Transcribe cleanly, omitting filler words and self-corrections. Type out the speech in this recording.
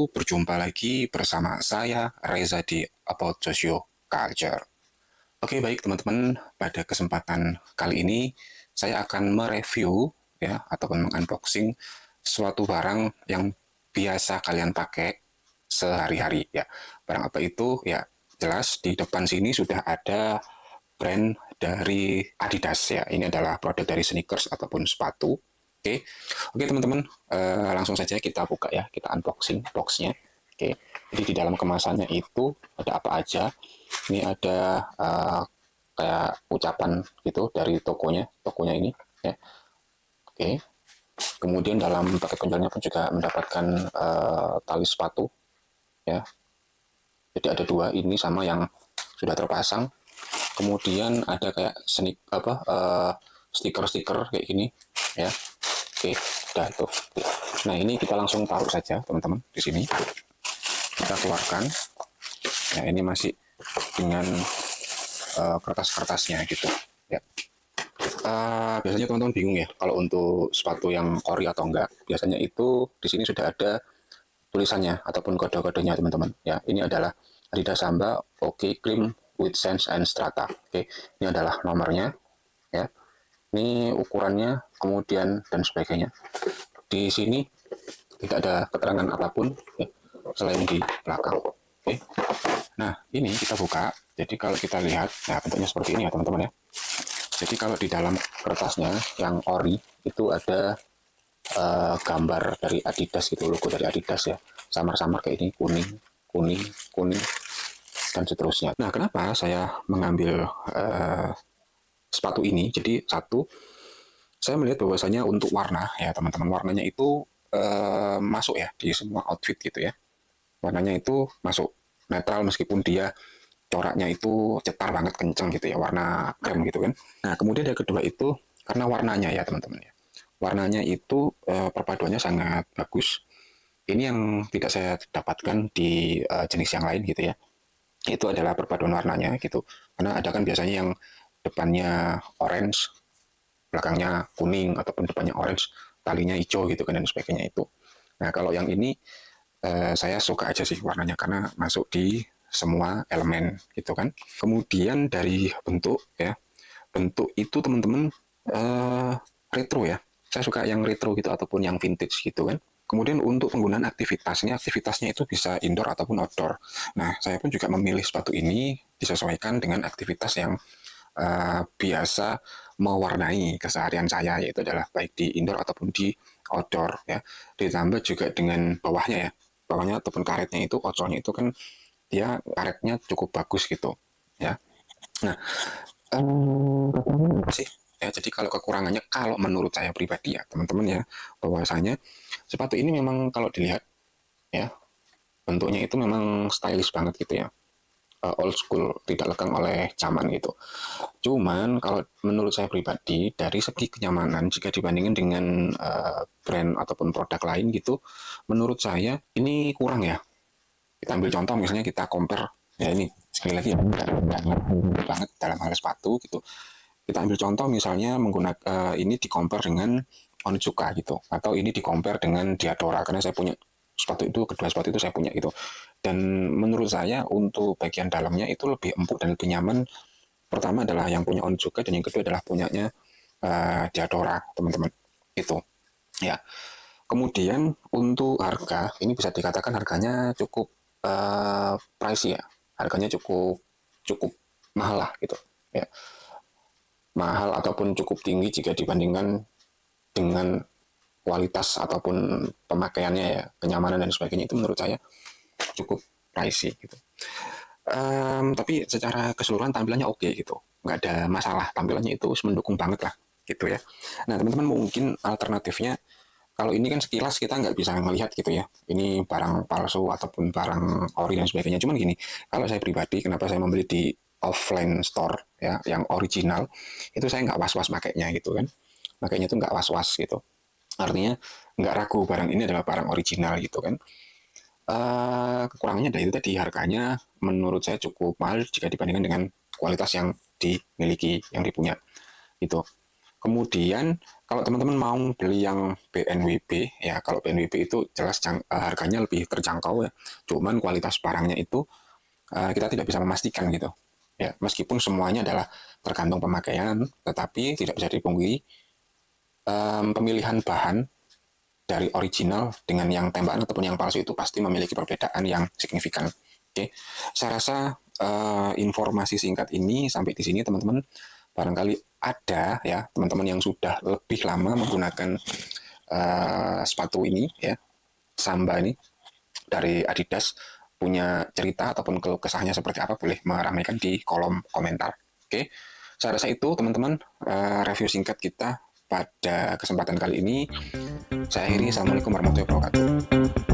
berjumpa lagi bersama saya Reza di About Socio Culture. Oke, baik teman-teman, pada kesempatan kali ini saya akan mereview ya ataupun mengunboxing suatu barang yang biasa kalian pakai sehari-hari ya. Barang apa itu? Ya, jelas di depan sini sudah ada brand dari Adidas ya. Ini adalah produk dari sneakers ataupun sepatu. Oke, oke teman-teman, langsung saja kita buka ya, kita unboxing boxnya. Oke, jadi di dalam kemasannya itu ada apa aja? Ini ada kayak ucapan gitu dari tokonya ini ya. Oke, kemudian dalam paket penjualnya pun juga mendapatkan tali sepatu ya. Jadi ada dua, ini sama yang sudah terpasang. Kemudian ada kayak stiker-stiker kayak gini ya. Oke, udah itu. Nah, ini kita langsung taruh saja, teman-teman, di sini. Kita keluarkan. Ya, ini masih dengan kertas-kertasnya gitu. Ya. Biasanya teman-teman bingung ya, kalau untuk sepatu yang ori atau enggak. Biasanya itu di sini sudah ada tulisannya ataupun kode-kodenya, teman-teman. Ya, ini adalah Adidas Samba OK Clean with Sense and Strata. Oke, ini adalah nomornya. Ya, ini ukurannya, kemudian dan sebagainya. Di sini tidak ada keterangan apapun ya, selain di belakang. Oke. Nah, ini kita buka. Jadi kalau kita lihat, nah bentuknya seperti ini ya teman-teman ya. Jadi kalau di dalam kertasnya yang ori itu ada gambar dari Adidas gitu, logo dari Adidas ya. Samar-samar kayak ini, kuning, kuning, kuning, dan seterusnya. Nah, kenapa saya mengambil sepatu ini? Jadi satu, saya melihat bahwasanya untuk warna ya teman-teman, warnanya itu masuk ya di semua outfit gitu ya. Warnanya itu masuk netral meskipun dia coraknya itu cetar banget kenceng gitu ya, warna krem gitu kan. Nah, kemudian yang kedua itu karena warnanya ya teman-teman ya. Warnanya itu perpaduannya sangat bagus. Ini yang tidak saya dapatkan di jenis yang lain gitu ya. Itu adalah perpaduan warnanya gitu. Karena ada kan biasanya yang depannya orange, belakangnya kuning, ataupun depannya orange, talinya hijau gitu kan dan sebagainya itu. Nah, kalau yang ini saya suka aja sih warnanya karena masuk di semua elemen gitu kan. Kemudian dari bentuk ya, bentuk itu teman-teman retro ya. Saya suka yang retro gitu ataupun yang vintage gitu kan. Kemudian untuk penggunaan aktivitasnya itu bisa indoor ataupun outdoor. Nah, saya pun juga memilih sepatu ini disesuaikan dengan aktivitas yang biasa mewarnai keseharian saya, yaitu adalah baik di indoor ataupun di outdoor ya. Ditambah juga dengan bawahnya ya, bawahnya ataupun karetnya itu, outsole-nya itu kan dia karetnya cukup bagus gitu ya. Nah, kekurangannya sih ya, jadi kalau kekurangannya, kalau menurut saya pribadi ya teman-teman ya, bahwasanya sepatu ini memang kalau dilihat ya, bentuknya itu memang stylish banget gitu ya, old school, tidak lekang oleh zaman gitu. Cuman kalau menurut saya pribadi, dari segi kenyamanan jika dibandingin dengan brand ataupun produk lain gitu, menurut saya ini kurang ya. Kita ambil contoh misalnya, kita compare ya, ini sekali lagi ya, nggak banget dalam hal sepatu gitu. Kita ambil contoh misalnya menggunakan ini di compare dengan Onitsuka gitu, atau ini di compare dengan Diadora, karena saya punya sepatu itu, kedua sepatu itu saya punya gitu. Dan menurut saya untuk bagian dalamnya itu lebih empuk dan lebih nyaman. Pertama adalah yang punya Onitsuka, dan yang kedua adalah punyanya Diadora, teman-teman. Itu ya. Kemudian untuk harga, ini bisa dikatakan harganya cukup pricey ya. Harganya cukup cukup mahal lah gitu ya. Mahal ataupun cukup tinggi jika dibandingkan dengan kualitas ataupun pemakaiannya ya, kenyamanan dan sebagainya, itu menurut saya cukup pricey gitu. Tapi secara keseluruhan tampilannya oke gitu, nggak ada masalah, tampilannya itu mendukung banget lah gitu ya. Nah teman-teman, mungkin alternatifnya, kalau ini kan sekilas kita nggak bisa melihat gitu ya, ini barang palsu ataupun barang ori dan sebagainya. Cuman gini, kalau saya pribadi, kenapa saya membeli di offline store ya, yang original, itu saya nggak was-was makainya gitu kan. Makanya itu nggak was-was gitu. Artinya nggak ragu barang ini adalah barang original gitu kan. Kekurangannya dari itu tadi, harganya menurut saya cukup mahal jika dibandingkan dengan kualitas yang dimiliki, yang dipunya gitu. Kemudian kalau teman-teman mau beli yang BNWB, ya kalau BNWB itu jelas harganya lebih terjangkau ya. Cuman kualitas barangnya itu kita tidak bisa memastikan gitu. Ya, meskipun semuanya adalah tergantung pemakaian, tetapi tidak bisa dipungkiri pemilihan bahan dari original dengan yang tembakan ataupun yang palsu itu pasti memiliki perbedaan yang signifikan. Oke, saya rasa informasi singkat ini sampai di sini teman-teman. Barangkali ada ya teman-teman yang sudah lebih lama menggunakan sepatu ini ya, Samba ini dari Adidas, punya cerita ataupun keluh kesahnya seperti apa, boleh meramaikan di kolom komentar. Oke, saya rasa itu teman-teman review singkat kita pada kesempatan kali ini. Saya akhiri, assalamualaikum warahmatullahi wabarakatuh.